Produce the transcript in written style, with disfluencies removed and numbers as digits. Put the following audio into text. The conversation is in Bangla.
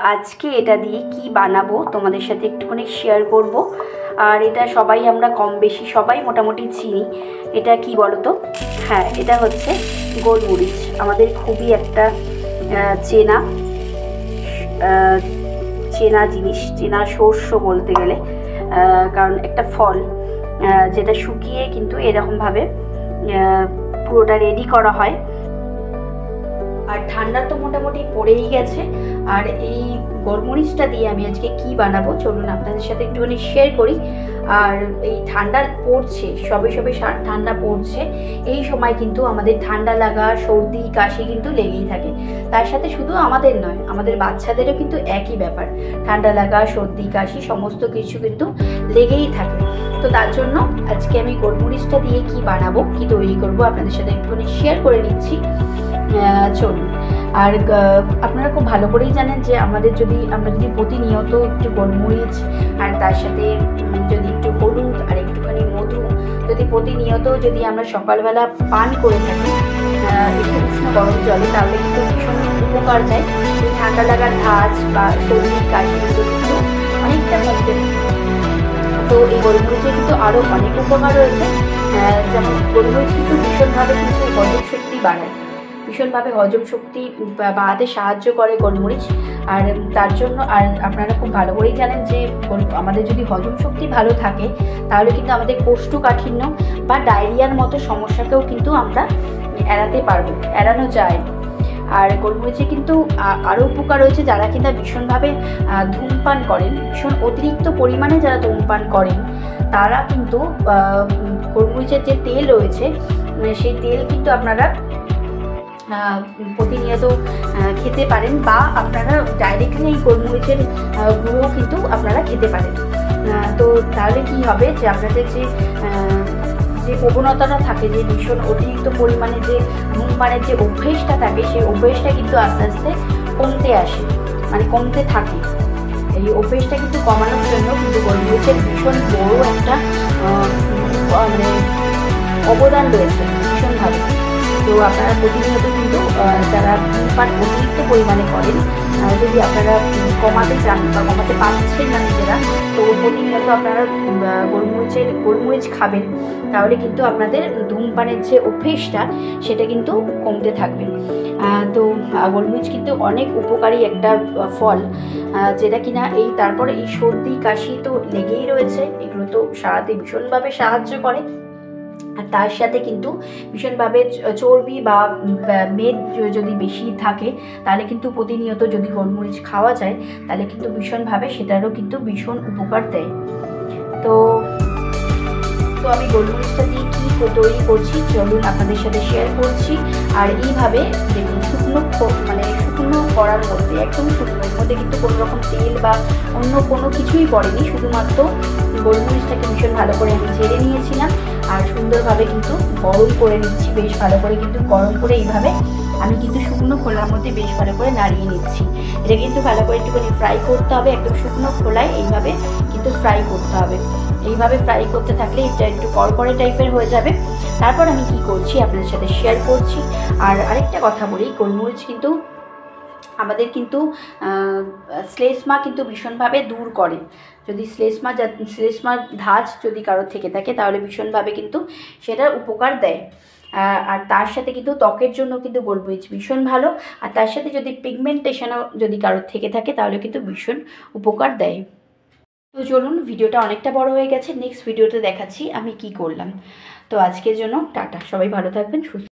আজকে এটা দিয়ে কি বানাবো তোমাদের সাথে একটুখানি শেয়ার করব। আর এটা সবাই আমরা কম বেশি সবাই মোটামুটি চিনি। এটা কি বলো তো? হ্যাঁ, এটা হচ্ছে গোলমরিচ। আমাদের খুবই একটা চেনা চেনা জিনিস, চেনা শস্য বলতে গেলে, কারণ একটা ফল যেটা শুকিয়ে কিন্তু এরকমভাবে পুরোটা রেডি করা হয়। আর ঠান্ডা তো মোটামুটি পড়েই গেছে। আর এই গোলমরিচটা দিয়ে আমি আজকে কি বানাবো চলুন আপনাদের সাথে একটুখানি শেয়ার করি। আর এই ঠান্ডা পড়ছে, সবে সবে ঠান্ডা পড়ছে, এই সময় কিন্তু আমাদের ঠান্ডা লাগা, সর্দি, কাশি কিন্তু লেগেই থাকে। তার সাথে শুধু আমাদের নয়, আমাদের বাচ্চাদেরও কিন্তু একই ব্যাপার, ঠান্ডা লাগা, সর্দি, কাশি সমস্ত কিছু কিন্তু লেগেই থাকে। তো তার জন্য আজকে আমি গোলমরিচটা দিয়ে কি বানাবো, কি তৈরি করব আপনাদের সাথে একটুখানি শেয়ার করে নিচ্ছি। চলুন। আর আপনারা খুব ভালো করেই জানেন যে আমরা যদি প্রতিনিয়ত একটু গোলমরিচ আর তার সাথে যদি একটু হলুদ আর একটুখানি মধু যদি প্রতিনিয়ত যদি আমরা সকালবেলা পান করে থাকি একটু উষ্ণ গরম জলে, তাহলে কিন্তু ভীষণ উপকার দেয়। এই ঠান্ডা লাগার ধাঁচ বা সর্দি কাশি কিন্তু অনেকটা কমতে। তো এই গোলমরিচের কিন্তু আরও অনেক উপকার রয়েছে। যেমন গোলমরিচ কিন্তু ভীষণভাবে কিন্তু হজম শক্তি বাড়ায়, ভীষণভাবে হজম শক্তি বাড়াতে সাহায্য করে গোলমরিচ। আর তার জন্য আর আপনারা খুব ভালো করেই জানেন যে আমাদের যদি হজম শক্তি ভালো থাকে তাহলে কিন্তু আমাদের কোষ্ঠকাঠিন্য বা ডায়রিয়ার মতো সমস্যাকেও কিন্তু আমরা এড়ানো যায়। আর গোলমরিচে কিন্তু আরও উপকার রয়েছে। যারা কিনা ভীষণভাবে ধূমপান করেন, ভীষণ অতিরিক্ত পরিমাণে যারা ধূমপান করেন, তারা কিন্তু গোলমরিচের যে তেল রয়েছে সেই তেল কিন্তু আপনারা প্রতিনিয়ত খেতে পারেন, বা আপনারা ডাইরেক্টলি এই গোলমরিচের গুঁড়ো কিন্তু আপনারা খেতে পারেন। তো তাহলে কি হবে যে আপনাদের যে প্রবণতাটা থাকে, যে ভীষণ অতিরিক্ত পরিমাণে যে ধূমপানের যে অভ্যেসটা থাকে, সেই অভ্যেসটা কিন্তু আস্তে আস্তে কমতে থাকে। এই অভ্যেসটা কিন্তু কমানোর জন্য কিন্তু গোলমরিচের ভীষণ বড় একটা অবদান রয়েছে ভীষণভাবে। তো আপনারা প্রতিনিয়ত কিন্তু যারা ধূমপান অতিরিক্ত পরিমাণে করেন, যদি আপনারা কমাতে চান বা কমাতে পারছেন না নিজেরা, তো প্রতিনিয়ত আপনারা গোলমরিচ খাবেন, তাহলে কিন্তু আপনাদের ধূমপানের যে অভ্যেসটা সেটা কিন্তু কমতে থাকবে। তো গোলমরিচ কিন্তু অনেক উপকারী একটা ফল, যেটা কিনা তারপরে এই সর্দি কাশি তো লেগেই রয়েছে, এগুলো তো সারাতে ভীষণভাবে সাহায্য করে। আর তার সাথে কিন্তু ভীষণভাবে চর্বি বা মেদ যদি বেশি থাকে, তাহলে কিন্তু প্রতিনিয়ত যদি গোলমরিচ খাওয়া যায় তাহলে কিন্তু ভীষণভাবে সেটারও কিন্তু ভীষণ উপকার দেয়। তো আমি গোলমরিচটা দিয়ে কী তৈরি করছি চলুন আপনাদের সাথে শেয়ার করছি। আর এইভাবে দেখুন, শুকনো করার মধ্যে, একদম শুকনোর মধ্যে কিন্তু কোনো রকম তেল বা অন্য কোনো কিছুই পড়েনি, শুধুমাত্র গোলমরিচটাকে ভীষণ ভালো করে আমি ঝেড়ে নিয়েছিলাম আর সুন্দরভাবে কিন্তু গরম করে নিচ্ছি। বেশ ভালো করে কিন্তু গরম করে এইভাবে আমি কিন্তু শুকনো খোলার মধ্যে বেশ ভালো করে নাড়িয়ে নিচ্ছি। এটা কিন্তু ভালো করে একটুখানি ফ্রাই করতে হবে, একদম শুকনো খোলায় এইভাবে কিন্তু ফ্রাই করতে হবে। এইভাবে ফ্রাই করতে থাকলে এটা একটু কড়কড়ে টাইপের হয়ে যাবে। তারপর আমি কি করছি আপনাদের সাথে শেয়ার করছি। আর আরেকটা কথা বলি, গোলমরিচ কিন্তু আমাদের কিন্তু শ্লেষ্মা কিন্তু ভীষণভাবে দূর করে। যদি শ্লেষ্মার ধাঁচ যদি কারোর থেকে থাকে তাহলে ভীষণভাবে কিন্তু সেটার উপকার দেয়। আর তার সাথে কিন্তু ত্বকের জন্য কিন্তু গোলমরিচ ভীষণ ভালো। আর তার সাথে যদি পিগমেন্টেশনও যদি কারোর থেকে থাকে তাহলে কিন্তু ভীষণ উপকার দেয়। তো চলুন, ভিডিওটা অনেকটা বড় হয়ে গেছে, নেক্সট ভিডিওতে দেখাচ্ছি আমি কি করলাম। তো আজকের জন্য টাটা, সবাই ভালো থাকবেন, সুস্থ।